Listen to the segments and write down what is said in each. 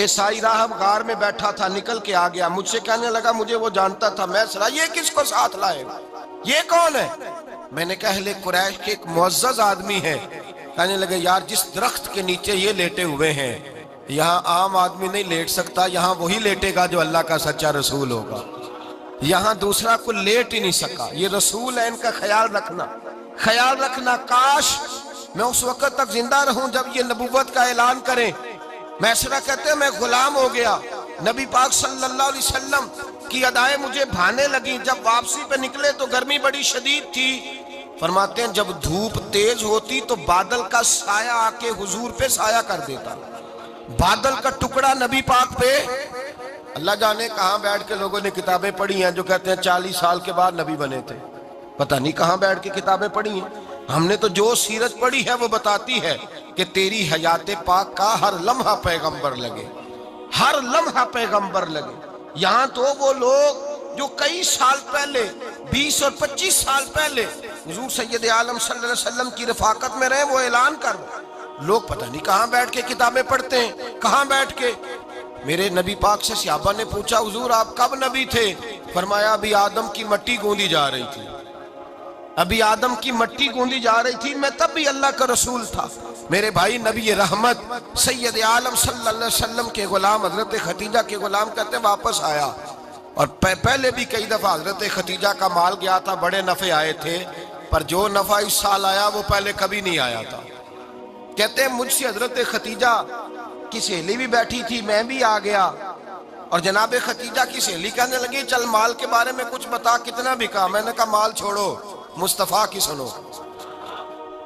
عیسائی راہب غار میں بیٹھا تھا، نکل کے آ گیا، مجھ سے کہنے لگا مجھے وہ جانتا تھا۔ میں سنا یہ کس کو ساتھ لائے، یہ کون ہے؟ میں نے کہا اہل قریش کے ایک معزز آدمی ہے۔ کہنے لگے یار جس درخت کے نیچے یہ لیٹے ہوئے ہیں یہاں عام آدمی نہیں لیٹ سکتا، یہاں وہی لیٹے گا جو اللہ کا سچا رسول ہوگا، یہاں دوسرا کو لیٹ ہی نہیں سکا، یہ رسول ہے، ان کا خیال رکھنا، خیال رکھنا۔ کاش میں اس وقت تک زندہ رہوں جب یہ نبوت کا اعلان کریں۔ میسرہ کہتے ہیں میں غلام ہو گیا، نبی پاک صلی اللہ علیہ وسلم کی ادائیں مجھے بھانے لگیں۔ جب واپسی پہ نکلے تو گرمی بڑی شدید تھی، فرماتے ہیں جب دھوپ تیز ہوتی تو بادل کا سایہ آ کے حضور پہ سایہ کر دیتا، بادل کا ٹکڑا نبی پاک پہ۔ اللہ جانے کہاں بیٹھ کے لوگوں نے کتابیں پڑھی ہیں جو کہتے ہیں 40 سال کے بعد نبی بنے تھے، پتہ نہیں کہاں بیٹھ کے کتابیں پڑھی ہیں۔ ہم نے تو جو سیرت پڑھی ہے وہ بتاتی ہے کہ تیری حیات پاک کا ہر لمحہ پیغمبر لگے، ہر لمحہ پیغمبر لگے۔ یہاں تو وہ لوگ جو کئی سال پہلے 20 اور 25 سال پہلے حضور سید عالم صلی اللہ علیہ وسلم کی رفاقت میں رہے، وہ اعلان کر لوگ پتہ نہیں کہاں بیٹھ کے کتابیں پڑھتے ہیں، کہاں بیٹھ کے۔ میرے نبی پاک سے صحابہ نے پوچھا حضور آپ کب نبی تھے؟ فرمایا ابھی آدم کی مٹی گوندی جا رہی تھی، ابھی آدم کی مٹی گوندی جا رہی تھی، میں تب بھی اللہ کا رسول تھا۔ میرے بھائی نبی رحمت سید عالم صلی اللہ علیہ وسلم کے غلام حضرت خدیجہ کے غلام کہتے واپس آیا، اور پہلے بھی کئی دفعہ حضرت خدیجہ کا مال گیا تھا، بڑے نفع آئے تھے، پر جو نفع اس سال آیا وہ پہلے کبھی نہیں آیا تھا۔ کہتے ہیں مجھ سے حضرت خدیجہ کی سہیلی بھی بیٹھی تھی، میں بھی آ گیا، اور جناب خدیجہ کی سہیلی کہنے لگی چل مال کے بارے میں کچھ بتا، کتنا بکا؟ میں نے کہا مال چھوڑو، مصطفیٰ کی سنو۔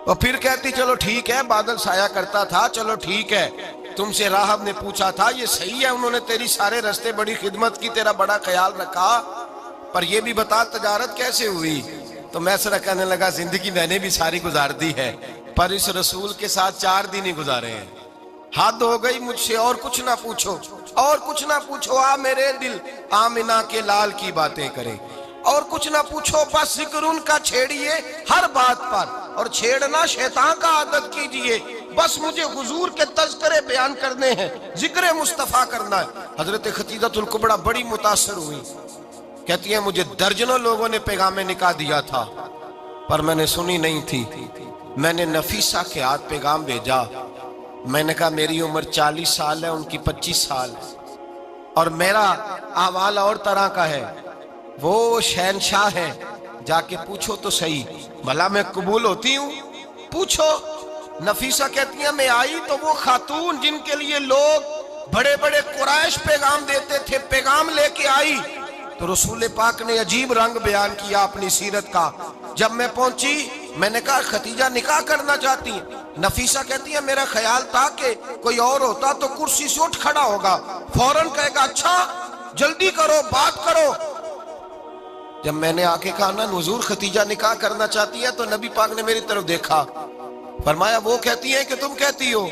اور پھر کہتی چلو ٹھیک ہے، بادل سایہ کرتا تھا، چلو ٹھیک ہے، تم سے راہب نے پوچھا تھا یہ صحیح ہے، انہوں نے تیری سارے رستے بڑی خدمت کی، تیرا بڑا خیال رکھا، پر یہ بھی بتا تجارت کیسے ہوئی؟ تو میں سر کہنے لگا زندگی میں نے بھی ساری گزار دی ہے، پر اس رسول کے ساتھ 4 دن ہی گزارے ہیں، حد ہو گئی مجھ سے، اور کچھ نہ پوچھو، اور کچھ نہ پوچھو، آ میرے دل آمنہ کے لال کی باتیں کرے، اور کچھ نہ پوچھو، بس ذکر ان کا چھیڑیے ہر بات پر، اور چھیڑنا شیطان کا عادت کیجئے، بس مجھے حضور کے تذکرے بیان کرنے ہیں، ذکر مصطفیٰ کرنا ہے۔ حضرت خدیجہ الکبریٰ بڑی متاثر ہوئی، کہتی ہیں مجھے درجنوں لوگوں نے پیغام نکاح دیا تھا پر میں نے سنی نہیں تھی، میں نے نفیسہ کے ہاتھ پیغام بھیجا، میں نے کہا میری عمر 40 سال ہے، ان کی 25 سال ہے، اور میرا احوال اور طرح کا ہے، وہ شہنشاہ ہیں، جا کے پوچھو تو صحیح، بھلا میں قبول ہوتی ہوں؟ پوچھو۔ نفیسہ کہتی ہیں میں آئی تو وہ خاتون جن کے لیے لوگ بڑے بڑے قریش پیغام دیتے تھے، پیغام لے کے آئی، تو رسول پاک نے عجیب رنگ بیان کیا اپنی سیرت کا۔ جب میں پہنچی میں نے کہا خدیجہ نکاح کرنا چاہتی ہیں؟ نفیسہ کہتی ہے میرا خیال تھا کہ کوئی اور ہوتا تو کرسی سے اٹھ کھڑا ہوگا، فوراً کہے گا اچھا جلدی کرو بات کرو۔ جب میں نے آ کے کہا نا حضور خدیجہ نکاح کرنا چاہتی ہے، تو نبی پاک نے میری طرف دیکھا، فرمایا وہ کہتی ہیں کہ تم کہتی ہو؟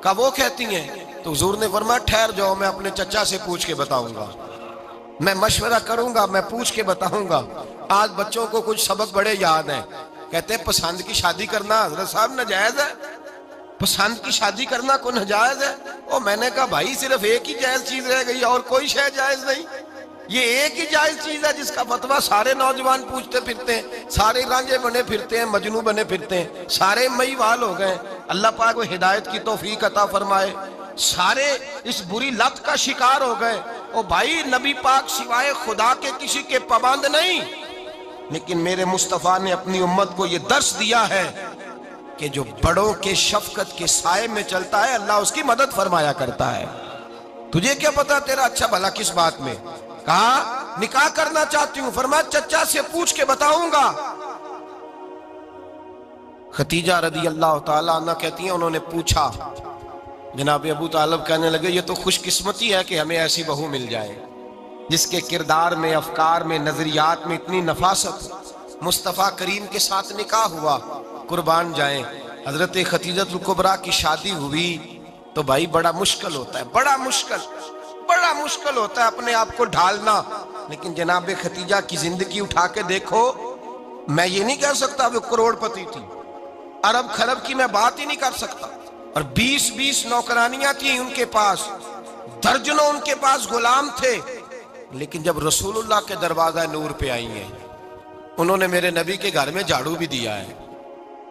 کہا وہ کہتی ہیں۔ تو حضور نے فرمایا ٹھہر جاؤ، میں اپنے چچا سے پوچھ کے بتاؤں گا، میں مشورہ کروں گا، میں پوچھ کے بتاؤں گا۔ آج بچوں کو کچھ سبق بڑے یاد ہیں، کہتے ہیں پسند کی شادی کرنا حضرت صاحب ناجائز ہے، پسند کی شادی کرنا کوئی ناجائز ہے؟ اور میں نے کہا بھائی صرف ایک ہی جائز چیز رہ گئی، اور کوئی شے جائز نہیں، یہ ایک ہی جائز چیز ہے جس کا فتویٰ سارے نوجوان پوچھتے پھرتے ہیں، سارے رانجے بنے پھرتے ہیں، مجنو بنے پھرتے ہیں، سارے مئی وال ہو گئے۔ اللہ پاک وہ ہدایت کی توفیق عطا فرمائے، سارے اس بری لت کا شکار ہو گئے۔ او بھائی نبی پاک سوائے خدا کے کسی کے پابند نہیں، لیکن میرے مصطفیٰ نے اپنی امت کو یہ درس دیا ہے کہ جو بڑوں کے شفقت کے سائے میں چلتا ہے اللہ اس کی مدد فرمایا کرتا ہے۔ تجھے کیا پتا تیرا اچھا بھلا کس بات میں؟ کہا نکاح کرنا چاہتی ہوں، فرمایا چچا سے پوچھ کے بتاؤں گا۔ خدیجہ رضی اللہ تعالیٰ عنہ کہتی ہیں انہوں نے پوچھا، جناب ابو طالب کہنے لگے یہ تو خوش قسمتی ہے کہ ہمیں ایسی بہو مل جائے جس کے کردار میں، افکار میں، نظریات میں اتنی نفاست۔ مصطفیٰ کریم کے ساتھ نکاح ہوا، قربان جائیں۔ حضرت خدیجہ الکبریٰ کی شادی ہوئی تو بھائی بڑا مشکل ہوتا ہے، بڑا مشکل ہوتا ہے اپنے آپ کو ڈھالنا، لیکن جناب خدیجہ کی زندگی اٹھا کے دیکھو، میں یہ نہیں کہہ سکتا وہ کروڑ پتی تھی، ارب خرب کی میں بات ہی نہیں کر سکتا، اور 20 نوکرانیاں تھیں ان کے پاس، درجنوں ان کے پاس غلام تھے، لیکن جب رسول اللہ کے دروازہ نور پہ آئی ہیں، انہوں نے میرے نبی کے گھر میں جھاڑو بھی دیا ہے،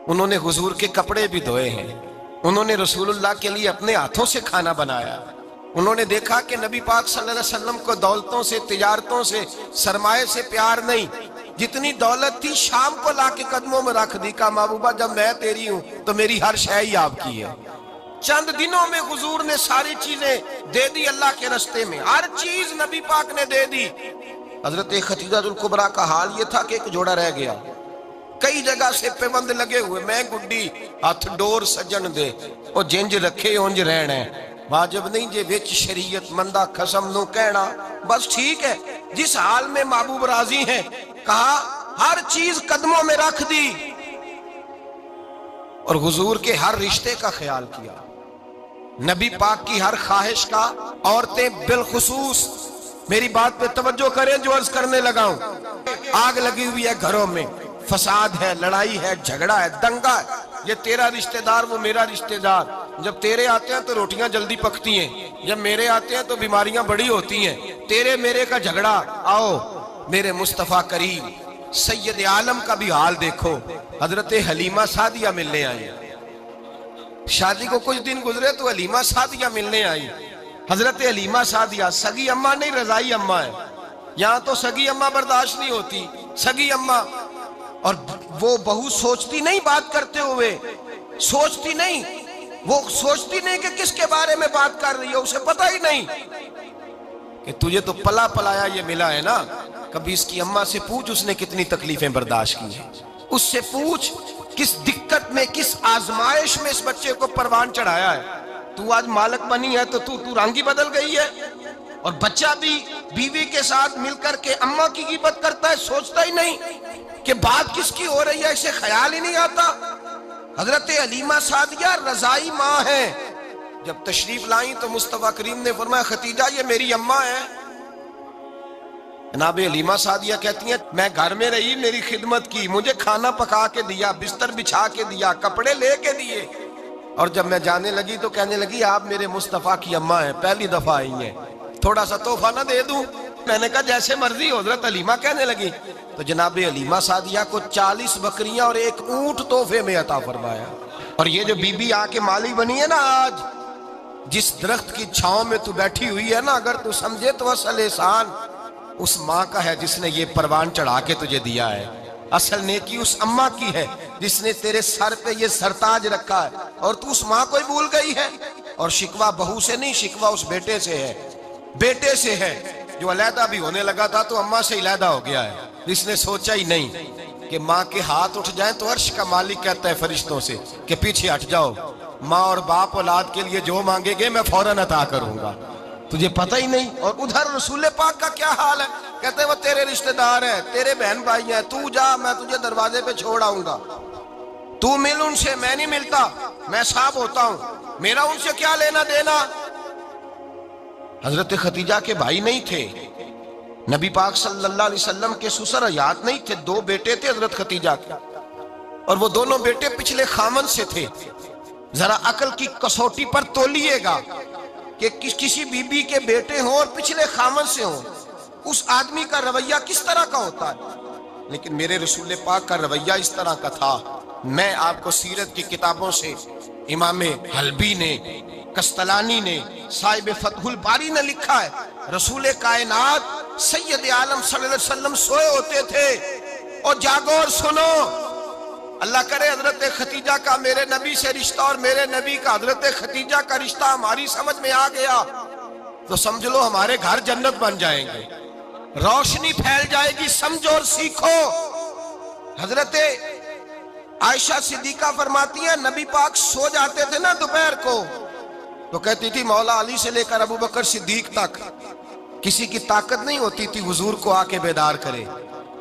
انہوں نے حضور کے کپڑے بھی دھوئے ہیں، انہوں نے رسول اللہ کے لیے اپنے ہاتھوں سے کھانا بنایا، انہوں نے دیکھا کہ نبی پاک صلی اللہ علیہ وسلم کو دولتوں سے، تجارتوں سے، سرمایے سے پیار نہیں، جتنی دولت تھی شام کو لا کے قدموں میں رکھ دی، کہا محبوبہ جب میں تیری ہوں تو میری ہر شے ہی آپ کی ہے۔ چند دنوں میں حضور نے ساری چیزیں دے دی اللہ کے رستے میں، ہر چیز نبی پاک نے دے دی۔ حضرت خدیجہ الکبریٰ کا حال یہ تھا کہ ایک جوڑا رہ گیا، کئی جگہ سے پیوند لگے ہوئے، میں گڈی ہاتھ ڈور سجن دے، او جنج رکھے اونج رہنا ہے، واجب نہیں جے وچ شریعت مندہ قسم نو کہنا، بس ٹھیک ہے جس حال میں محبوب راضی ہیں، کہا ہر چیز قدموں میں رکھ دی، اور حضور کے ہر رشتے کا خیال کیا، نبی پاک کی ہر خواہش کا۔ عورتیں بالخصوص میری بات پہ توجہ کریں جو عرض کرنے لگا ہوں، آگ لگی ہوئی ہے گھروں میں، فساد ہے، لڑائی ہے، جھگڑا ہے، دنگا ہے، یہ تیرا رشتہ دار وہ میرا رشتہ دار، جب تیرے آتے ہیں تو روٹیاں جلدی پکتی ہیں، جب میرے آتے ہیں تو بیماریاں بڑی ہوتی ہیں، تیرے میرے کا جھگڑا۔ آؤ میرے مصطفیٰ کریم سید عالم کا بھی حال دیکھو، حضرت حلیمہ سعدیہ ملنے آئی، شادی کو کچھ دن گزرے تو حلیمہ سعدیہ ملنے آئی۔ حضرت حلیمہ سعدیہ سگی اماں نہیں، رضائی اماں ہے، یہاں تو سگی اماں برداشت نہیں ہوتی، سگی اماں، اور وہ بہو سوچتی نہیں بات کرتے ہوئے، سوچتی نہیں، وہ سوچتی نہیں کہ کس کے بارے میں بات کر رہی ہے، اسے پتہ ہی نہیں کہ تجھے تو پلا پلایا یہ ملا ہے نا، کبھی اس کی اماں سے پوچھ اس نے کتنی تکلیفیں برداشت کی ہیں، اس سے پوچھ کس دقت میں، کس آزمائش میں اس بچے کو پروان چڑھایا ہے، تو آج مالک بنی ہے تو تو رنگ ہی بدل گئی ہے، اور بچہ بھی بیوی کے ساتھ مل کر کے اماں کی غیبت کرتا ہے، سوچتا ہی نہیں کہ بات کس کی ہو رہی ہے، اسے خیال ہی نہیں آتا۔ حضرت حلیمہ سعدیہ رضائی ماں ہے، جب تشریف لائیں تو مصطفیٰ کریم نے فرمایا خدیجہ یہ میری اماں ہے۔ جناب حلیمہ سعدیہ کہتی ہیں میں گھر میں رہی، میری خدمت کی، مجھے کھانا پکا کے دیا، بستر بچھا کے دیا، کپڑے لے کے دیے، اور جب میں جانے لگی تو کہنے لگی آپ میرے مصطفیٰ کی اماں ہیں، پہلی دفعہ آئی ہیں، تھوڑا سا تحفہ نہ دے دوں؟ میں نے کہا جیسے مرضی ہو۔ حضرت حلیمہ کہنے لگی تو جناب حلیمہ سعدیہ کو 40 بکریاں اور 1 اونٹ تحفے میں عطا فرمایا۔ اور یہ جو بی بی آ کے مالی بنی ہے نا، آج جس درخت کی چھاؤں میں تو بیٹھی ہوئی ہے نا، اگر تو سمجھے تو اصل احسان اس ماں کا ہے جس نے یہ پروان چڑھا کے تجھے دیا ہے، اصل نیکی اس اماں کی ہے جس نے تیرے سر پہ یہ سرتاج رکھا ہے، اور تو اس ماں کو ہی بھول گئی ہے۔ اور شکوہ بہو سے نہیں، شکوہ اس بیٹے سے ہے، بیٹے سے ہے جو علیحدہ بھی ہونے لگا تھا تو اماں سے علیحدہ ہو گیا ہے، جس نے سوچا ہی نہیں کہ ماں کے ہاتھ اٹھ جائیں تو عرش کا مالک کہتا ہے فرشتوں سے کہ پیچھے ہٹ جاؤ، ماں اور باپ اولاد کے لیے جو مانگے گے میں فوراً عطا کروں گا، تجھے پتہ ہی نہیں۔ اور ادھر رسول پاک کا کیا حال ہے، کہتے ہیں وہ تیرے رشتہ دار ہیں، تیرے بہن بھائی ہیں، تو جا میں تجھے دروازے پہ چھوڑ آؤں گا، تو مل ان سے، میں نہیں ملتا، میں صاحب ہوتا ہوں، میرا ان سے کیا لینا دینا۔ حضرت خدیجہ کے بھائی نہیں تھے، نبی پاک صلی اللہ علیہ وسلم کے سسر حیات نہیں تھے، 2 بیٹے تھے حضرت خدیجہ کے، اور وہ دونوں بیٹے پچھلے خامن سے تھے۔ ذرا عقل کی کسوٹی پر تولیے گا کہ کسی بی بی کے بیٹے ہوں اور پچھلے خامن سے ہوں، اس آدمی کا رویہ کس طرح کا ہوتا ہے، لیکن میرے رسول پاک کا رویہ اس طرح کا تھا۔ میں آپ کو سیرت کی کتابوں سے امام حلبی نے، کستلانی نے، صاحب فتح الباری نے لکھا ہے، رسول کائنات سید عالم صلی اللہ علیہ وسلم سوئے ہوتے تھے، اور جاگو اور سنو، اللہ کرے حضرت خدیجہ کا میرے نبی سے رشتہ اور میرے نبی کا حضرت خدیجہ کا رشتہ ہماری سمجھ میں آ گیا تو سمجھ لو ہمارے گھر جنت بن جائیں گے، روشنی پھیل جائے گی، سمجھو اور سیکھو۔ حضرت عائشہ صدیقہ فرماتی ہیں نبی پاک سو جاتے تھے نا دوپہر کو تو کہتی تھی مولا علی سے لے کر ابو بکر صدیق تک کسی کی طاقت نہیں ہوتی تھی حضور کو آ کے بیدار کرے،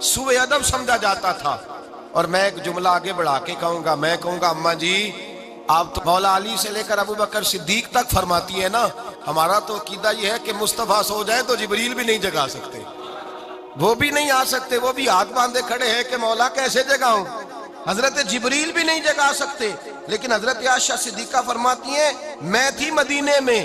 سوء ادب سمجھا جاتا تھا۔ اور میں ایک جملہ آگے بڑھا کے کہوں گا، میں کہوں گا اماں جی آپ تو مولا علی سے لے کر ابو بکر صدیق تک فرماتی ہے نا، ہمارا تو عقیدہ یہ ہے کہ مصطفیٰ سو جائے تو جبریل بھی نہیں جگا سکتے، وہ بھی نہیں آ سکتے، وہ بھی ہاتھ باندھے کھڑے ہیں کہ مولا کیسے جگاؤں، حضرت جبریل بھی نہیں جگا سکتے۔ لیکن حضرت عائشہ صدیقہ فرماتی ہیں میں تھی مدینے میں،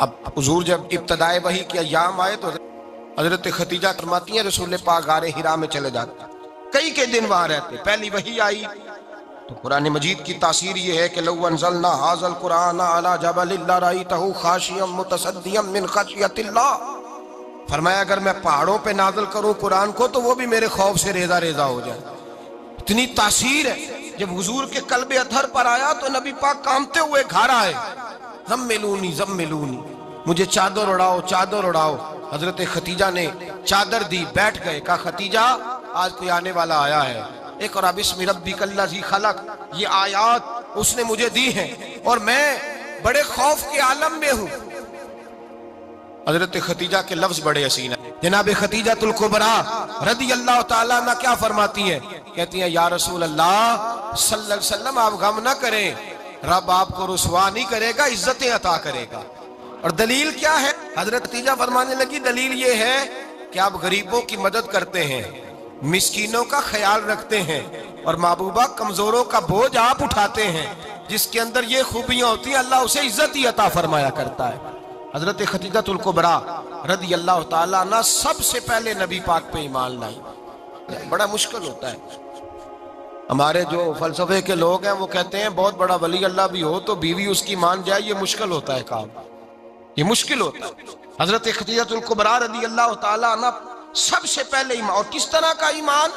اب حضور جب ابتدائے وحی کے ایام آئے تو حضرت خدیجہ فرماتی ہیں رسول پاک غار حرا میں چلے جاتے، کئی کے دن وہاں رہتے. پہلی وحی آئی تو قرآن مجید کی تاثیر یہ ہے کہ لو انزلنا ھذا القرآن علی جبل لرأیتہ خاشعا متصدعا من خشیۃ اللہ، فرمایا اگر میں پہاڑوں پہ نازل کروں قرآن کو تو وہ بھی میرے خوف سے ریزہ ریزہ ہو جائے. اتنی تاثیر ہے. جب حضور کے قلب اطہر پر آیا تو نبی پاک کانپتے ہوئے گھر آئے، زملونی زملونی، مجھے چادر اڑاؤ چادر اڑاؤ. حضرت خدیجہ نے چادر دی، بیٹھ گئے. کہا خدیجہ آج کوئی آنے والا آیا ہے، اقرأ بسم ربک الذی خلق، یہ آیات اس نے مجھے دی ہیں اور میں بڑے خوف کے عالم میں ہوں. حضرت خدیجہ کے لفظ بڑے حسین ہیں. جناب خدیجہ الکبریٰ رضی اللہ تعالیٰ عنہ کیا فرماتی ہیں؟ کہتی ہیں یا رسول اللہ صلی اللہ علیہ وسلم آپ غم نہ کریں، رب آپ کو رسوا نہیں کرے گا، عزتیں عطا کرے گا. اور دلیل کیا ہے؟ حضرت خدیجہ فرمانے لگی دلیل یہ ہے کہ آپ غریبوں کی مدد کرتے ہیں، مسکینوں کا خیال رکھتے ہیں، اور محبوبہ کمزوروں کا بوجھ آپ اٹھاتے ہیں. جس کے اندر یہ خوبیاں ہوتی ہیں اللہ اسے عزت ہی عطا فرمایا کرتا ہے. حضرت خدیجہ الکبریٰ رضی اللہ تعالیٰ عنہ سب سے پہلے نبی پاک پہ ایمان لائی. بڑا مشکل ہوتا ہے. ہمارے جو فلسفے کے لوگ ہیں وہ کہتے ہیں بہت بڑا ولی اللہ بھی ہو تو بیوی اس کی مان جائے، یہ مشکل ہوتا ہے کام، یہ مشکل ہوتا ہے. حضرت خدیجہ الکبریٰ رضی اللہ تعالیٰ عنہ سب سے پہلے ایمان. اور کس طرح کا ایمان؟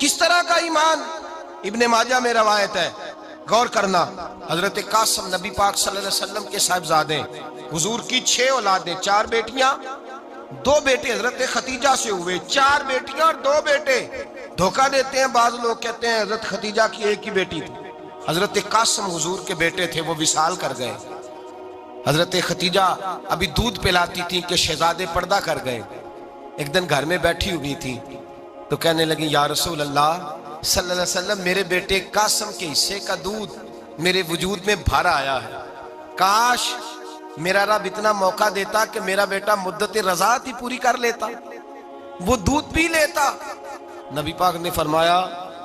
کس طرح کا ایمان؟ ابن ماجہ میں روایت ہے، غور کرنا. حضرت قاسم نبی پاک صلی اللہ علیہ وسلم کے صاحبزادے، حضور کی 6 اولادیں، 4 بیٹیاں 2 بیٹے حضرت خدیجہ سے ہوئے، 4 بیٹیاں اور 2 بیٹے. دھوکہ دیتے ہیں بعض لوگ، کہتے ہیں حضرت خدیجہ کی ایک ہی بیٹی تھی. حضرت قاسم حضور کے بیٹے تھے، وہ وصال کر گئے. حضرت خدیجہ ابھی دودھ پلاتی تھی کہ شہزادے پردہ کر گئے. ایک دن گھر میں بیٹھی ہوئی تھی تو کہنے لگی یا رسول اللہ صلی اللہ علیہ وسلم میرے بیٹے قاسم کے حصے کا دودھ میرے وجود میں بھر آیا ہے، کاش میرا رب اتنا موقع دیتا کہ میرا بیٹا مدت رضاعت ہی پوری کر لیتا، وہ دودھ پی لیتا. نبی پاک نے فرمایا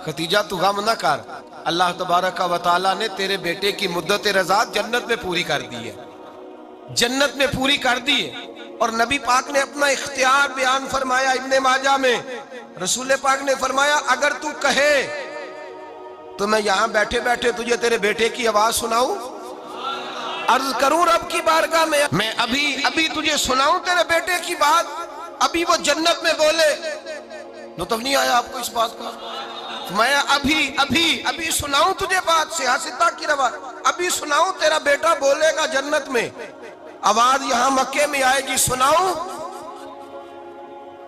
خدیجہ تو غم نہ کر، اللہ تبارک و تعالیٰ نے تیرے بیٹے کی مدت رضاعت جنت میں پوری کر دی ہے، جنت میں پوری کر دی ہے. اور نبی پاک نے اپنا اختیار بیان فرمایا ابن ماجہ میں. رسول پاک نے فرمایا اگر تو کہے تو میں یہاں بیٹھے بیٹھے تجھے تیرے بیٹے کی آواز سناؤں، عرض کروں رب کی بارگاہ میں ابھی تجھے سناؤں تیرے بیٹے کی بات، ابھی وہ جنت میں بولے. لطف نہیں آیا آپ کو اس بات کا؟ میں ابھی سناؤں تجھے بات، سیاستہ کی روایت، ابھی سناؤں تیرا بیٹا بولے گا جنت میں، آواز یہاں مکے میں آئے گی، سناؤں.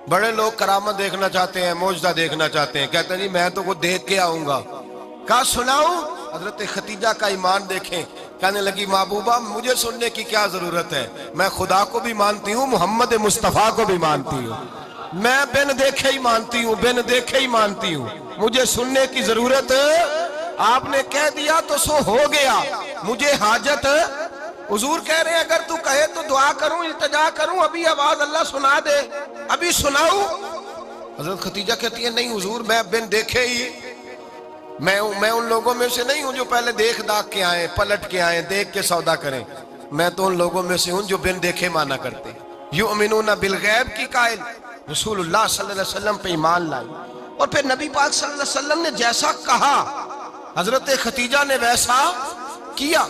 بڑے لوگ کرامت دیکھنا چاہتے ہیں، معجزہ دیکھنا چاہتے ہیں، کہتے ہیں جی میں تو وہ دیکھ کے آؤں گا. کہا سناؤں؟ حضرت خدیجہ کا ایمان دیکھیں. کہنے لگی محبوبہ مجھے سننے کی کیا ضرورت ہے، میں خدا کو بھی مانتی ہوں، محمد مصطفیٰ کو بھی مانتی ہوں، میں بن دیکھے ہی مانتی ہوں، بن دیکھے ہی مانتی ہوں، مجھے سننے کی ضرورت آپ نے کہہ دیا تو سو ہو گیا، مجھے حاجت. حضور کہہ رہے ہیں اگر تو کہے تو دعا کروں، التجا کروں، ابھی آواز اللہ سنا دے، ابھی سناؤں. حضرت خدیجہ کہتی ہے نہیں حضور میں بن دیکھے ہی، میں ان لوگوں میں سے نہیں ہوں جو پہلے دیکھ داکھ کے آئیں، پلٹ کے آئیں، دیکھ کے سودا کریں، میں تو ان لوگوں میں سے ہوں جو بن دیکھے مانا کرتے. یؤمنون بالغیب کی قائل رسول اللہ صلی اللہ علیہ وسلم پہ ایمان لائی. اور پھر نبی پاک صلی اللہ علیہ وسلم نے جیسا کہا حضرت خدیجہ نے ویسا کیا.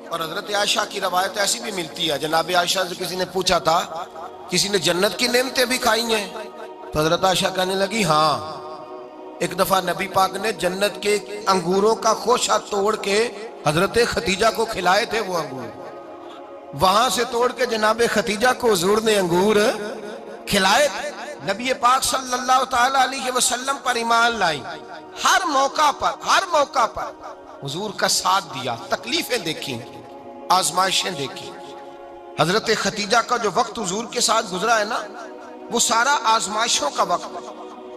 اور حضرت عائشہ کی روایت ایسی بھی ملتی ہے، جناب عائشہ سے کسی نے پوچھا تھا کسی نے جنت کی نعمتیں بھی کھائی ہیں؟ تو حضرت عائشہ کہنے لگی ہاں، ایک دفعہ نبی پاک نے جنت کے انگوروں کا خوشہ توڑ کے حضرت خدیجہ کو کھلائے تھے. وہ انگور وہاں سے توڑ کے جناب خدیجہ کو حضور نے انگور کھلائے تھے. نبی پاک صلی اللہ تعالیٰ علیہ وسلم پر ایمان لائی. ہر موقع پر حضور کا ساتھ دیا، تکلیفیں دیکھیں، آزمائشیں دیکھیں. حضرت خدیجہ کا جو وقت حضور کے ساتھ گزرا ہے نا وہ سارا آزمائشوں کا وقت.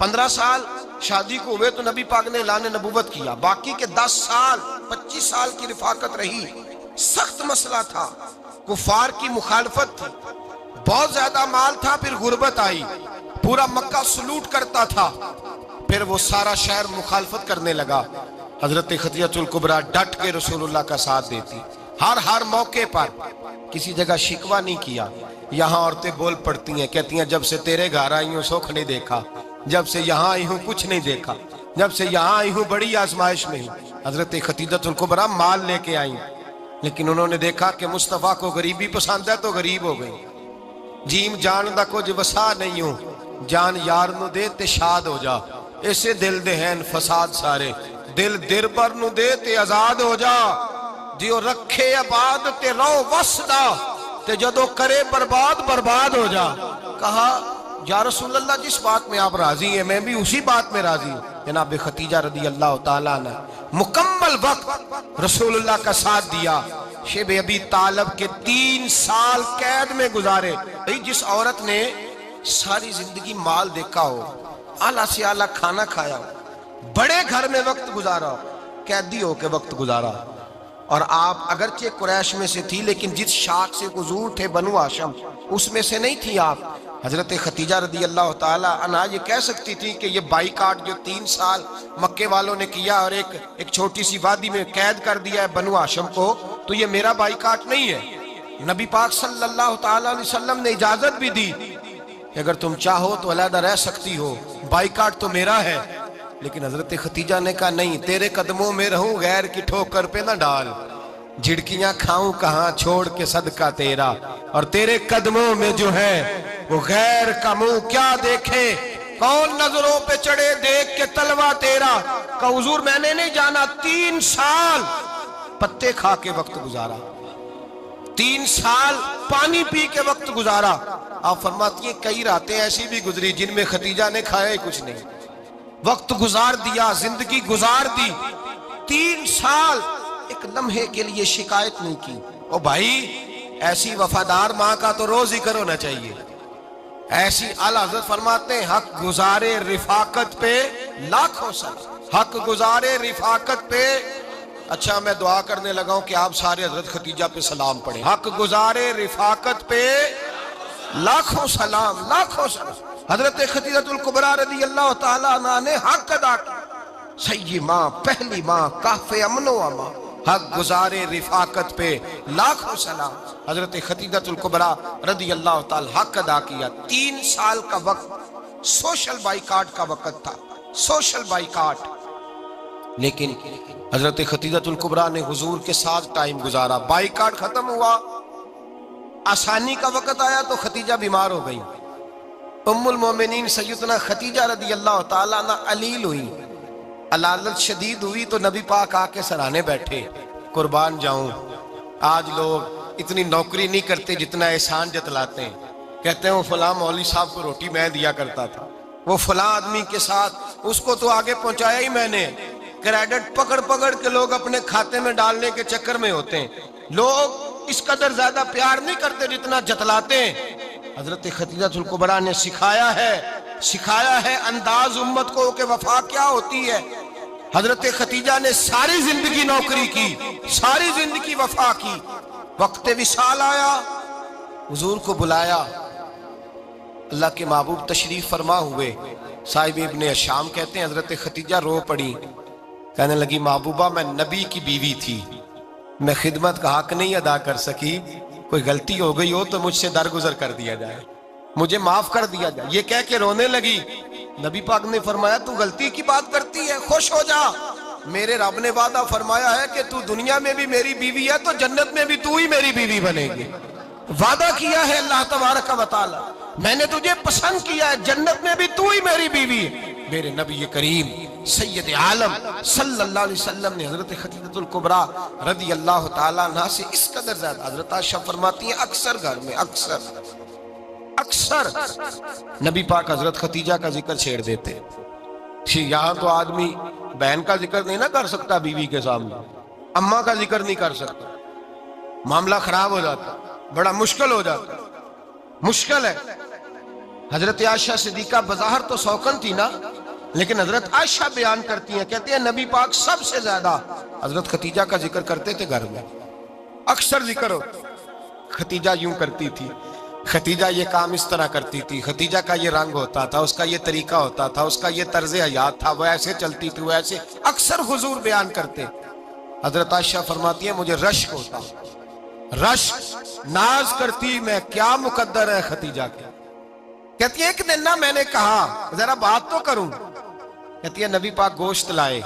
15 سال شادی کو ہوئے تو نبی پاک نے اعلان نبوت کیا، باقی کے 10 سال 25 سال کی رفاقت رہی. سخت مسئلہ تھا، کفار کی مخالفت تھی، بہت زیادہ مال تھا، پھر غربت آئی، پورا مکہ سلوٹ کرتا تھا، پھر وہ سارا شہر مخالفت کرنے لگا. حضرت خدیجہ الکبریٰ ڈٹ کے رسول اللہ کا ساتھ دیتی. ہر موقع پر کسی جگہ شکوہ نہیں کیا۔ یہاں عورتیں بول پڑتی ہیں، کہتی ہیں جب سے تیرے گھر آئی ہوں سکھ نہیں دیکھا، جب سے یہاں آئی ہوں کچھ نہیں دیکھا، جب سے یہاں آئی ہوں بڑی آزمائش میں ہوں۔ حضرت خدیجہ الکبریٰ مال لے کے آئیں، لیکن انہوں نے دیکھا کہ مصطفیٰ کو غریبی پسند ہے تو غریب ہو گئی۔ جیم جان دا کچھ وسا نہیں ہوں، جان یار نو دے تے شاد ہو جا، ایسے دل دے ہیں فساد سارے، دل دربر نو دے تے آزاد ہو جا، دیو رکھے آباد تے رو وسدا تے جدو کرے برباد برباد ہو جا۔ کہا یا رسول اللہ جس بات میں آپ راضی ہیں میں بھی اسی بات میں راضی ہوں۔ جناب خدیجہ رضی اللہ تعالیٰ نے مکمل وقت رسول اللہ کا ساتھ دیا۔ شیب ابی طالب کے 3 سال قید میں گزارے۔ جس عورت نے ساری زندگی مال دیکھا ہو، اعلیٰ سے اعلیٰ کھانا کھایا ہو، بڑے گھر میں وقت گزارا ہو، قیدی ہو کے وقت گزارا، اور آپ اگرچہ قریش میں سے تھی لیکن جس شاخ سے حضور تھے بنو ہاشم اس میں سے نہیں تھی آپ۔ حضرت خدیجہ رضی اللہ تعالی عنہا یہ کہہ سکتی تھی کہ یہ بائیکاٹ جو 3 سال مکے والوں نے کیا اور ایک چھوٹی سی وادی میں قید کر دیا ہے بنو ہاشم کو، تو یہ میرا بائیکاٹ نہیں ہے۔ نبی پاک صلی اللہ تعالی علیہ وسلم نے اجازت بھی دی کہ اگر تم چاہو تو علیحدہ رہ سکتی ہو، بائیکاٹ تو میرا ہے۔ لیکن حضرت خدیجہ نے کہا نہیں، تیرے قدموں میں رہوں غیر کی ٹھوکر پہ نہ ڈال، جھڑکیاں کھاؤں کہاں چھوڑ کے صدقہ تیرا، اور تیرے قدموں میں جو ہے وہ غیر کا منہ کیا دیکھے، کون نظروں پہ چڑھے دیکھ کے تلوہ تیرا۔ کہ حضور میں نے نہیں جانا، 3 سال پتے کھا کے وقت گزارا، 3 سال پانی پی کے وقت گزارا۔ آپ فرماتی ہیں کئی راتیں ایسی بھی گزری جن میں خدیجہ نے کھایا ہی کچھ نہیں، وقت گزار دیا، زندگی گزار دی۔ 3 سال ایک لمحے کے لیے شکایت نہیں کی۔ او بھائی ایسی وفادار ماں کا تو روز ذکر ہونا چاہیے۔ ایسی اعلیٰ حضرت فرماتے ہیں حق گزارے رفاقت پہ لاکھوں سلام، حق گزارے رفاقت پہ۔ اچھا میں دعا کرنے لگا ہوں کہ آپ سارے حضرت خدیجہ پہ سلام پڑھیں۔ حق گزارے رفاقت پہ لاکھوں سلام، لاکھوں سلام۔ حضرت خدیجہ الکبریٰ رضی اللہ تعالیٰ عنہ نے حق ادا کیا، سیدی ماں، پہلی ماں، کہف امن و امان، حق گزارے رفاقت پہ لاکھوں سلام۔ حضرت خدیجہ الکبریٰ رضی اللہ تعالی حق ادا کیا۔ 3 سال کا وقت سوشل بائیکاٹ کا وقت تھا، سوشل بائیکاٹ، لیکن حضرت خدیجہ الکبریٰ نے حضور کے ساتھ ٹائم گزارا۔ بائیکاٹ ختم ہوا، آسانی کا وقت آیا تو خدیجہ بیمار ہو گئی۔ ام المومنین سیدنا خدیجہ رضی اللہ تعالیٰ عنہ علیل ہوئی، علالت شدید ہوئی تو نبی پاک آ کے سرانے بیٹھے۔ قربان جاؤں آج لوگ اتنی نوکری نہیں کرتے جتنا احسان جتلاتے ہیں، کہتے ہیں وہ فلاں مولوی صاحب کو روٹی میں دیا کرتا تھا، وہ فلاں آدمی کے ساتھ اس کو تو آگے پہنچایا ہی میں نے۔ کریڈٹ پکڑ پکڑ کے لوگ اپنے کھاتے میں ڈالنے کے چکر میں ہوتے ہیں، لوگ اس قدر زیادہ پیار نہیں کرتے جتنا جتلاتے ہیں۔ حضرت خدیجہ الکبریٰ نے سکھایا ہے انداز امت کو کہ وفا کیا ہوتی ہے۔ حضرت خدیجہ نے ساری زندگی نوکری کی، ساری زندگی وفا کی۔ وقت وصال آیا، حضور کو بلایا، اللہ کے محبوب تشریف فرما ہوئے۔ صاحب ابن الشام کہتے ہیں حضرت خدیجہ رو پڑی، کہنے لگی محبوبہ میں نبی کی بیوی تھی، میں خدمت کا حق نہیں ادا کر سکی، کوئی غلطی ہو گئی ہو تو مجھ سے درگزر کر دیا جائے، مجھے معاف کر دیا جائے۔ یہ کہہ کے رونے لگی۔ نبی پاک نے فرمایا تو غلطی کی بات کرتی ہے، خوش ہو جا، میرے رب نے وعدہ فرمایا ہے کہ تو دنیا میں بھی میری بیوی ہے تو جنت میں بھی تو ہی میری بیوی بنے گی۔ وعدہ کیا ہے اللہ تبارک و تعالی، میں نے تجھے پسند کیا ہے، جنت میں بھی تو ہی میری بیوی ہے۔ میرے نبی کریم سید عالم صلی اللہ علیہ وسلم نے حضرت خدیجہ الکبریٰ رضی اللہ تعالیٰ عنہ سے اس قدر زیادہ، حضرت عائشہ فرماتی ہیں اکثر گھر میں اکثر نبی پاک حضرت خدیجہ کا ذکر چھیڑ دیتے۔ یہاں تو آدمی بہن کا ذکر نہیں نہ کر سکتا بیوی کے سامنے، اماں کا ذکر نہیں کر سکتا، معاملہ خراب ہو جاتا، بڑا مشکل ہو جاتا، مشکل ہے۔ حضرت عائشہ صدیقہ بظاہر تو سوکن تھی نا، لیکن حضرت عائشہ بیان کرتی ہیں، کہتے ہیں نبی پاک سب سے زیادہ حضرت خدیجہ کا ذکر کرتے تھے گھر میں، اکثر ذکر ہو۔ خدیجہ یوں کرتی تھی، خدیجہ یہ کام اس طرح کرتی تھی، خدیجہ کا یہ رنگ ہوتا تھا، اس کا یہ طریقہ ہوتا تھا، اس کا یہ طرز حیات تھا، وہ ایسے چلتی تھی، وہ ایسے، اکثر حضور بیان کرتے۔ حضرت عائشہ فرماتی ہے مجھے رشک ہوتا، رشک، ناز کرتی میں کیا مقدر ہے ختیجہ کے۔ کہتی ہے ایک دن نا میں نے کہا ذرا بات تو کروں، کہتی ہے نبی پاک گوشت لائے،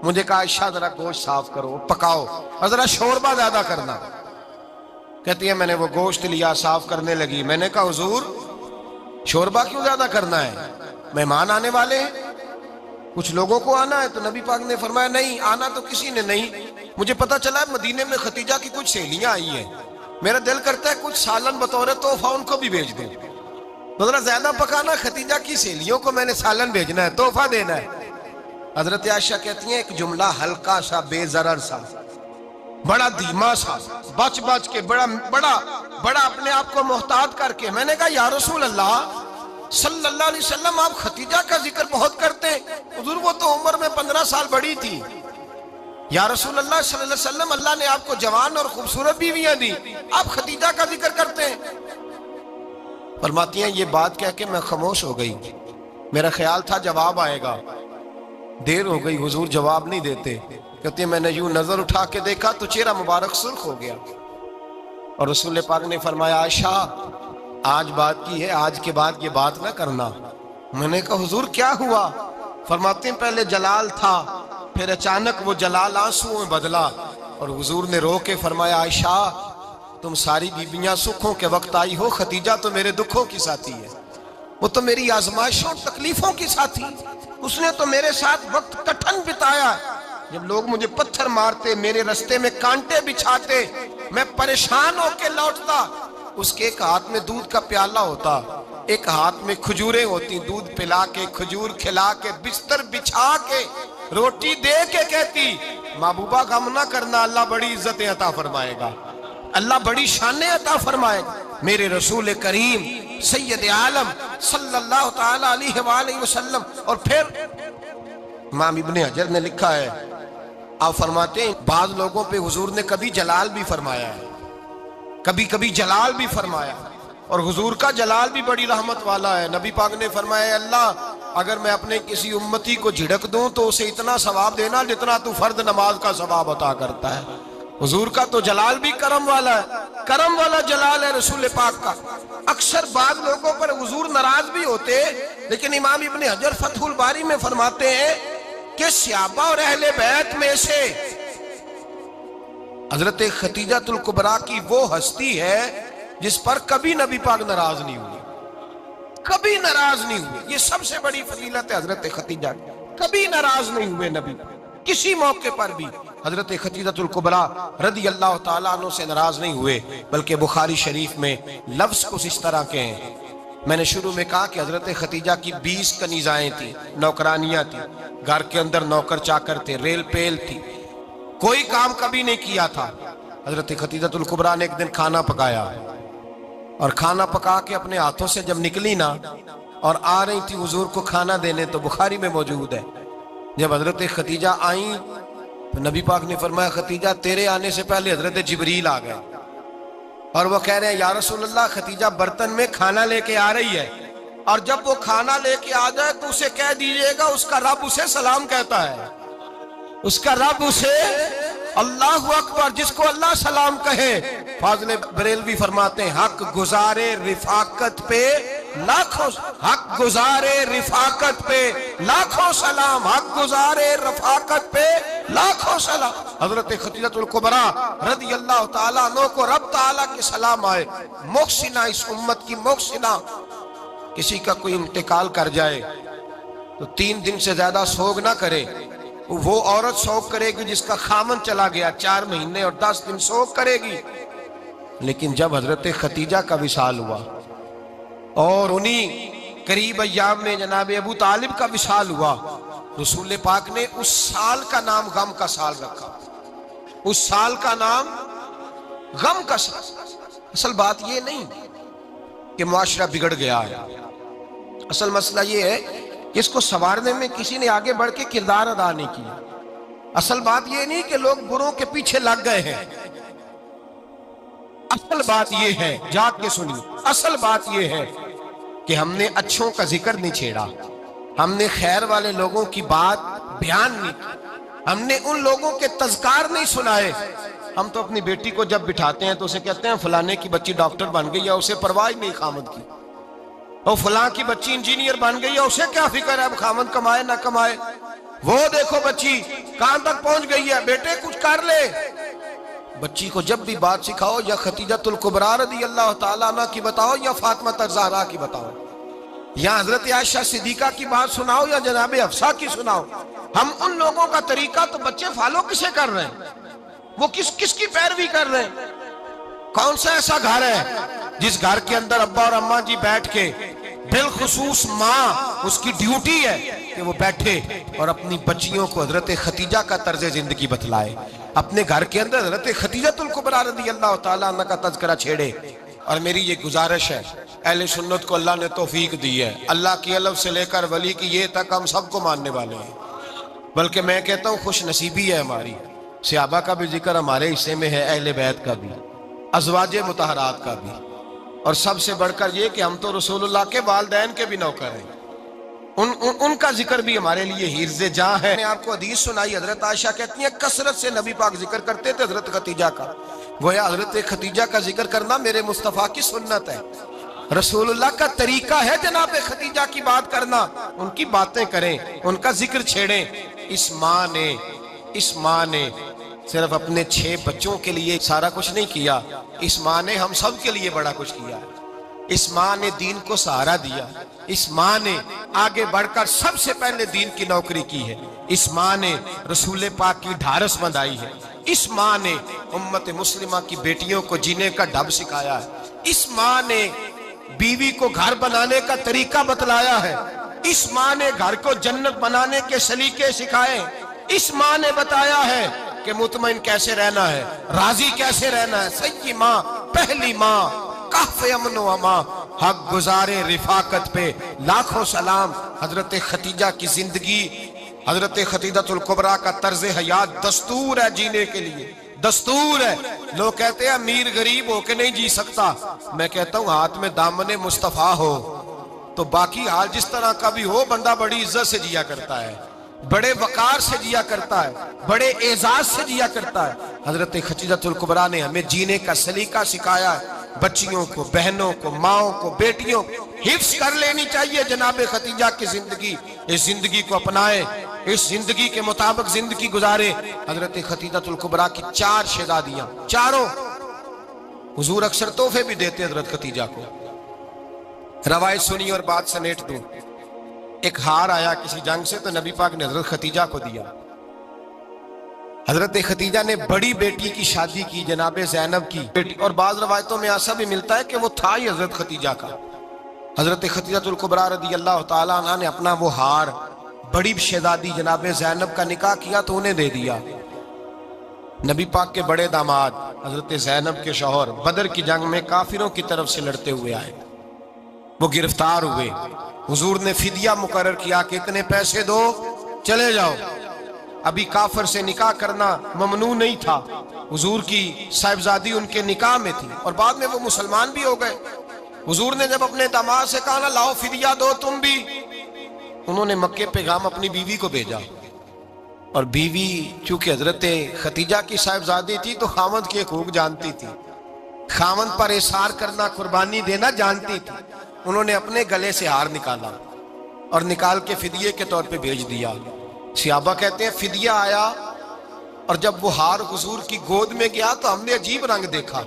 مجھے کہا عائشہ ذرا گوشت صاف کرو پکاؤ اور ذرا شوربہ زیادہ کرنا۔ کہتی ہے میں نے وہ گوشت لیا صاف کرنے لگی، میں نے کہا حضور شوربہ کیوں زیادہ کرنا ہے، مہمان آنے والے ہیں، کچھ لوگوں کو آنا ہے۔ تو نبی پاک نے فرمایا نہیں آنا تو کسی نے نہیں، مجھے پتا چلا ہے مدینے میں ختیجہ کی کچھ سہیلیاں آئی ہیں، میرا دل کرتا ہے کچھ سالن بطور تحفہ ان کو بھی بھیج دیں، تو ذرا زیادہ پکانا، ختیجہ کی سہیلیوں کو میں نے سالن بھیجنا ہے، تحفہ دینا ہے۔ حضرت عائشہ کہتی ہیں ایک جملہ ہلکا سا بے ضرر سا، بڑا دھیما سا، بچ بچ کے، بڑا اپنے آپ کو محتاط کر کے، میں نے کہا یا رسول اللہ صلی اللہ علیہ وسلم آپ ختیجہ کا ذکر بہت کرتے ہیں، حضور وہ تو عمر میں 15 سال بڑی تھی، یا رسول اللہ صلی اللہ علیہ وسلم اللہ نے آپ کو جوان اور خوبصورت بیویاں دی، آپ ختیجہ کا ذکر کرتے ہیں۔ فرماتی ہیں یہ بات کہہ کے میں خاموش ہو گئی، میرا خیال تھا جواب آئے گا، دیر ہو گئی حضور جواب نہیں دیتے۔ کہتے ہیں میں نے یوں نظر اٹھا کے دیکھا تو چہرہ مبارک سرخ ہو گیا، اور رسول پاک نے فرمایا عائشہ آج بات کی ہے، آج کے بعد یہ بات نہ کرنا۔ میں نے کہا حضور کیا ہوا؟ فرماتے ہیں پہلے جلال تھا، پھر اچانک وہ جلال آنسوں میں بدلا، اور حضور نے رو کے فرمایا عائشہ تم ساری بیویاں سکھوں کے وقت آئی ہو، ختیجہ تو میرے دکھوں کی ساتھی ہے، وہ تو میری آزمائشوں تکلیفوں کی ساتھی، اس نے تو میرے ساتھ وقت کٹھن بتایا، جب لوگ مجھے پتھر مارتے، میرے رستے میں کانٹے بچھاتے، میں پریشان ہو کے لوٹتا، اس کے ایک ہاتھ میں دودھ کا پیالہ ہوتا، ایک ہاتھ میں کھجوریں ہوتی، دودھ پلا کے کھجور کھلا کے بستر بچھا کے روٹی دے کے کہتی محبوبہ غم نہ کرنا، اللہ بڑی عزتیں عطا فرمائے گا، اللہ بڑی شانیں عطا فرمائے گا۔ میرے رسول کریم سید عالم صلی اللہ تعالی علیہ وآلہ وسلم۔ اور پھر امام ابن حجر نے لکھا ہے، آپ فرماتے ہیں بعض لوگوں پہ حضور نے کبھی جلال بھی فرمایا ہے، کبھی کبھی جلال بھی فرمایا، اور حضور کا جلال بھی بڑی رحمت والا ہے۔ نبی پاک نے فرمایا اللہ اگر میں اپنے کسی امتی کو جھڑک دوں تو اسے اتنا ثواب دینا جتنا تو فرض نماز کا ثواب عطا کرتا ہے۔ حضور کا تو جلال بھی کرم والا ہے، کرم والا جلال ہے رسول پاک کا۔ اکثر بعض لوگوں پر حضور ناراض بھی ہوتے، لیکن امام ابن حجر فتح الباری میں فرماتے ہیں کہ صحابہ اور اہل بیت میں سے حضرت ختیجہ الکبریٰ کی وہ ہستی ہے جس پر کبھی نبی پاک ناراض نہیں ہوئے، کبھی ناراض نہیں ہوئے۔ یہ سب سے بڑی فضیلت ہے حضرت ختیجہ کی، کبھی ناراض نہیں ہوئے نبی کسی موقع پر بھی۔ حضرت ختیجہ الکبریٰ رضی اللہ تعالیٰ عنہ سے ناراض نہیں ہوئے، بلکہ بخاری شریف میں لفظ کچھ اس طرح کے ہیں۔ میں نے شروع میں کہا کہ حضرت ختیجہ کی 20 کنیزائیں تھیں، نوکرانیاں تھیں، گھر کے اندر نوکر چاکر تھے، ریل پیل تھی، کوئی کام کبھی نہیں کیا تھا۔ حضرت ختیجہ الکبریٰ نے ایک دن کھانا پکایا، اور کھانا پکا کے اپنے ہاتھوں سے جب نکلی نا اور آ رہی تھی حضور کو کھانا دینے، تو بخاری میں موجود ہے جب حضرت ختیجہ آئیں تو نبی پاک نے فرمایا ختیجہ تیرے آنے سے پہلے حضرت جبریل آ گئے، اور وہ کہہ رہے ہیں یا رسول اللہ ختیجہ برتن میں کھانا لے کے آ رہی ہے، اور جب وہ کھانا لے کے آ جائے تو اسے کہہ دیجئے گا اس کا رب اسے سلام کہتا ہے، اس کا رب اسے اللہ اکبر، جس کو اللہ سلام کہے۔ فاضل بریلوی فرماتے ہیں حق گزارے رفاقت پہ لاکھوں، حق گزارے رفاقت پہ لاکھوں سلام، حق گزارے رفاقت پہ لاکھوں سلام۔ حضرت ختیجہ الکبریٰ رضی اللہ تعالیٰ عنہ کو رب تعالیٰ کے سلام آئے، محسنہ، اس امت کی محسنہ۔ کسی کا کوئی انتقال کر جائے تو 3 دن سے زیادہ سوگ نہ کرے، وہ عورت سوگ کرے گی جس کا خامن چلا گیا، 4 مہینے اور 10 دن سوگ کرے گی۔ لیکن جب حضرت ختیجہ کا وصال ہوا اور انہی قریب ایام میں جناب ابو طالب کا وصال ہوا، رسول پاک نے اس سال کا نام غم کا سال رکھا، اس سال کا نام غم کا سال۔ اصل بات یہ نہیں کہ معاشرہ بگڑ گیا ہے، اصل مسئلہ یہ ہے کہ اس کو سنوارنے میں کسی نے آگے بڑھ کے کردار ادا نہیں کیا۔ اصل بات یہ نہیں کہ لوگ بروں کے پیچھے لگ گئے ہیں، اصل بات یہ ہے، جاگ کے سنیے، اصل بات یہ ہے کہ ہم نے اچھوں کا ذکر نہیں چھیڑا، ہم نے خیر والے لوگوں کی بات بیان نہیں کی، ہم نے ان لوگوں کے تذکار نہیں سنائے۔ ہم تو اپنی بیٹی کو جب بٹھاتے ہیں تو اسے کہتے ہیں فلانے کی بچی ڈاکٹر بن گئی ہے، اسے پرواہ نہیں خامد کی، اور فلاں کی بچی انجینئر بن گئی ہے، اسے کیا فکر ہے اب خامد کمائے نہ کمائے، وہ دیکھو بچی کہاں تک پہنچ گئی ہے، بیٹے کچھ کر لے۔ بچی کو جب بھی بات سکھاؤ یا خدیجہ الکبریٰ رضی اللہ تعالیٰ عنہ کی بتاؤ یا فاطمہ الزہراء کی بتاؤ، یا حضرت عائشہ صدیقہ کی بات سناؤ یا جناب حفصہ کی سناؤ۔ ہم ان لوگوں کا طریقہ تو بچے فالو کسے کر رہے ہیں، وہ کس کی پیروی کر رہے ہیں؟ کون سا ایسا گھر ہے جس گھر کے اندر ابا اور اماں جی بیٹھ کے، بالخصوص ماں اس کی ڈیوٹی ہے کہ وہ بیٹھے اور اپنی بچیوں کو حضرت خدیجہ کا طرز زندگی بتلائے، اپنے گھر کے اندر حضرت خدیجہ الکبریٰ رضی اللہ تعالیٰ عنہ کا تذکرہ چھیڑے۔ اور میری یہ گزارش ہے، اہل سنت کو اللہ نے توفیق دی ہے، اللہ کی الف سے لے کر ولی کی یہ تک ہم سب کو ماننے والے ہیں، بلکہ میں کہتا ہوں خوش نصیبی ہے ہماری، صحابہ کا بھی ذکر ہمارے حصے میں ہے، اہل بیت کا بھی، ازواج مطہرات کا بھی، اور سب سے بڑھ کر یہ کہ ہم تو رسول اللہ کے والدین کے بھی نوکر ہیں، ان کا ذکر بھی ہمارے لیے حرز جاں ہے۔ میں نے آپ کو حدیث سنائی، حضرت عائشہ کہتی ہیں کثرت سے نبی پاک ذکر کرتے تھے حضرت خدیجہ کا، گویا حضرت خدیجہ کا ذکر کرنا میرے مصطفیٰ کی سنت ہے، رسول اللہ کا طریقہ ہے جناب خدیجہ کی بات کرنا، ان کی باتیں کریں، ان کا ذکر چھیڑیں۔ اس ماں نے صرف اپنے 6 بچوں کے لیے سارا کچھ نہیں کیا، اس ماں نے ہم سب کے لیے بڑا کچھ کیا، اس ماں نے دین کو سہارا دیا، اس ماں نے آگے بڑھ کر سب سے پہلے دین کی نوکری کی ہے، اس ماں نے رسول پاک کی ڈھارس بندھائی ہے، اس ماں نے امت مسلمہ کی بیٹیوں کو جینے کا ڈھب سکھایا ہے، اس ماں نے بیوی کو گھر بنانے کا طریقہ بتلایا ہے، اس ماں نے گھر کو جنت بنانے کے سلیقے سکھائے، اس ماں نے بتایا ہے کہ مطمئن کیسے رہنا ہے، راضی کیسے رہنا ہے۔ سیدی ماں، پہلی ماں، کہف امن و امان، حق گزارے رفاقت پہ لاکھوں سلام۔ حضرت خدیجہ کی زندگی، حضرت خدیجہ الکبریٰ کا طرز حیات دستور ہے جینے کے لیے، دستور ہے۔ لوگ کہتے ہیں امیر غریب ہو کے نہیں جی سکتا، میں کہتا ہوں ہاتھ میں دامن مصطفیٰ ہو تو باقی حال جس طرح کا بھی ہو بندہ بڑی عزت سے جیا کرتا ہے، بڑے وقار سے جیا کرتا ہے، بڑے اعزاز سے جیا کرتا ہے۔ حضرت خدیجہ الکبریٰ نے ہمیں جینے کا سلیقہ سکھایا ہے، بچیوں کو، بہنوں کو، ماؤں کو، بیٹیوں کو حفظ کر لینی چاہیے جناب خدیجہ کی زندگی، اس زندگی کو اپنائے، اس زندگی کے مطابق زندگی گزارے۔ حضرت خدیجہ الکبریٰ کی 4 شہزادیاں، چاروں حضور اکثر تحفے بھی دیتے حضرت خدیجہ کو۔ روایت سنی اور بات سمیٹ دوں، ایک ہار آیا کسی جنگ سے تو نبی پاک نے حضرت خدیجہ کو دیا۔ حضرت خدیجہ نے بڑی بیٹی کی شادی کی، جناب زینب کی بیٹی، اور بعض روایتوں میں ایسا بھی ملتا ہے کہ وہ تھا ہی حضرت خدیجہ کا۔ حضرت خدیجہ الکبریٰ رضی اللہ تعالیٰ عنہ نے اپنا وہ ہار بڑی شہزادی جناب زینب کا نکاح کیا تو انہیں دے دیا۔ نبی پاک کے بڑے داماد حضرت زینب کے شوہر بدر کی جنگ میں کافروں کی طرف سے لڑتے ہوئے آئے، وہ گرفتار ہوئے، حضور نے فدیہ مقرر کیا کہ اتنے پیسے دو چلے جاؤ۔ ابھی کافر سے نکاح کرنا ممنوع نہیں تھا، حضور کی صاحبزادی ان کے نکاح میں تھی اور بعد میں وہ مسلمان بھی ہو گئے۔ حضور نے جب اپنے داماد سے کہا نا لاؤ فدیہ دو تم بھی، انہوں نے مکے پیغام اپنی بیوی کو بھیجا، اور بیوی چونکہ حضرت خدیجہ کی صاحبزادی تھی تو خاوند کے حقوق جانتی تھی، خاوند پر احسار کرنا، قربانی دینا جانتی تھی۔ انہوں نے اپنے گلے سے ہار نکالا اور نکال کے فدیے کے طور پہ بھیج دیا۔ صحابہ کہتے ہیں فدیہ آیا اور جب وہ ہار حضور کی گود میں گیا تو ہم نے عجیب رنگ دیکھا،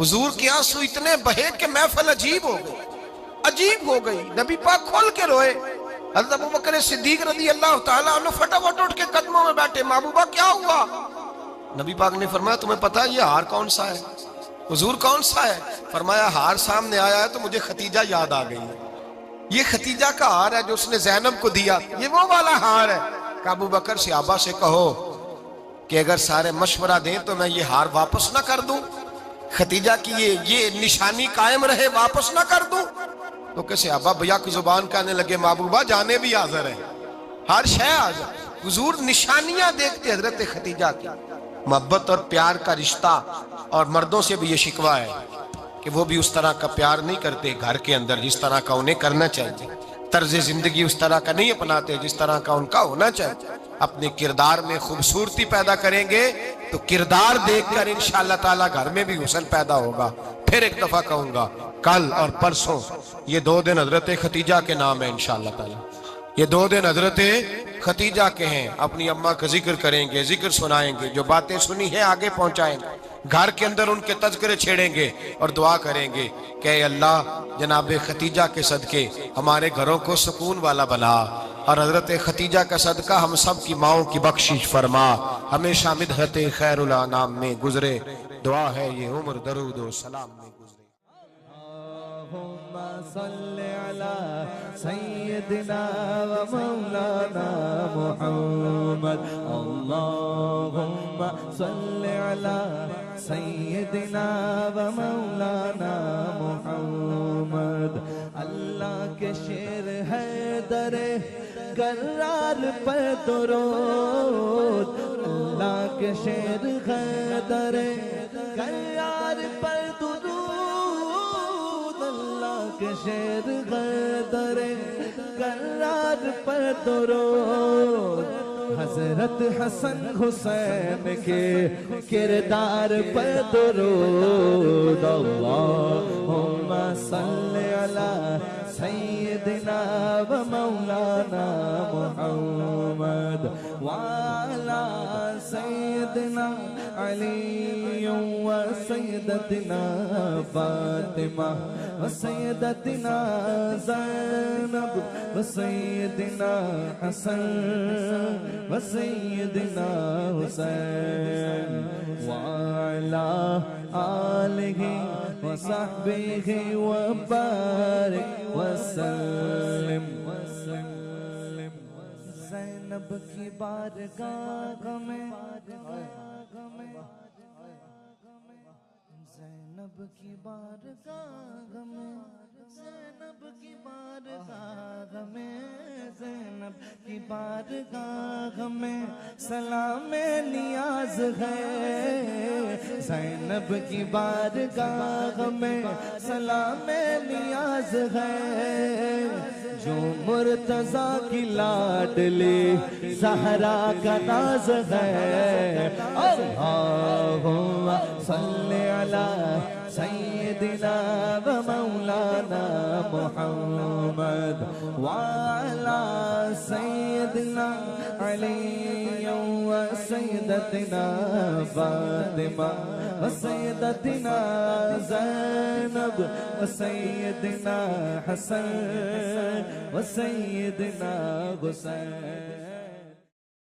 حضور کے آنسو اتنے بہے کہ محفل عجیب ہو گئی، عجیب ہو گئی۔ نبی پاک کھول کے روئے، حضرت ابوبکر صدیق رضی اللہ تعالیٰ عنہ فٹافٹ اٹھ کے قدموں میں بیٹھے، محبوبہ کیا ہوا؟ نبی پاک نے فرمایا تمہیں پتا ہے یہ ہار کون سا ہے؟ حضور کون سا ہے؟ فرمایا ہار سامنے آیا ہے تو مجھے خدیجہ یاد آ گئی ہے، یہ خدیجہ کا ہار ہے جو اس نے زینب کو دیا، یہ وہ والا ہار ہے۔ کہ ابوبکر صحابہ سے کہو کہ اگر سارے مشورہ دیں تو میں یہ ہار واپس نہ کر دوں، خدیجہ کی یہ نشانی قائم رہے، واپس نہ کر دوں؟ تو کہ صحابہ بھیا کی زبان کہنے لگے محبوبہ جانے بھی حاضر ہے، ہر شے حاضر۔ حضور نشانیاں دیکھتے حضرت خدیجہ کی، محبت اور پیار کا رشتہ، اور مردوں سے بھی یہ شکوہ ہے کہ وہ بھی اس طرح کا پیار نہیں کرتے گھر کے اندر جس طرح کا انہیں کرنا چاہیے، طرز زندگی اس طرح کا نہیں اپناتے جس طرح کا ان کا ہونا چاہیے۔ اپنے کردار میں خوبصورتی پیدا کریں گے تو کردار دیکھ کر انشاءاللہ تعالی گھر میں بھی حسن پیدا ہوگا۔ پھر ایک دفعہ کہوں گا، کل اور پرسوں یہ 2 دن حضرت ختیجہ کے نام ہے انشاءاللہ تعالی، یہ 2 دن حضرت ختیجہ کے ہیں۔ اپنی اماں کا ذکر کریں گے، ذکر سنائیں گے، جو باتیں سنی ہیں آگے پہنچائیں گے، گھر کے اندر ان کے تذکرے چھیڑیں گے اور دعا کریں گے کہ اے اللہ جناب ختیجہ کے صدقے ہمارے گھروں کو سکون والا بنا، اور حضرت ختیجہ کا صدقہ ہم سب کی ماؤں کی بخشش فرما، ہمیشہ مدحت خیر الانام میں گزرے۔ دعا ہے یہ عمر درود و سلام میں گزرے۔ اللہم صلی علی سیدنا و مولانا محمد، اللہم صلی علی سیدنا و مولانا محمد۔ اللہ کے شیر ہے در کرار پر درود، اللہ کے شیر ہے در کرار پر درود، اللہ کے شیر ہے در کرار پر درود۔ حضرت حسن حسین کے کردار پر درود، اللہم صلی علی سیدنا و مولانا محمد وعلی سیدنا علی و سیدتنا فاطمہ و سیدتنا زینب و سیدنا حسن و سیدنا حسین وعلی آلہ و صحبہ و بارک وسلم۔ زینب کی بارگاہ میں، زینب کی بارگاہ میں، زینب کی بارگاہ میں، زینب کی بارگاہ میں سلام نیاز ہے، زینب کی بارگاہ میں سلام نیاز ہے، جو مرتضیٰ کی لاڈلی زہرا کا ناز ہے۔ اللہم صلی علی سیدنا و مولانا محمد وعلی سیدنا علی و سیدتنا فاطمہ و سیدتنا زینب و سیدنا حسن و سیدنا حسین۔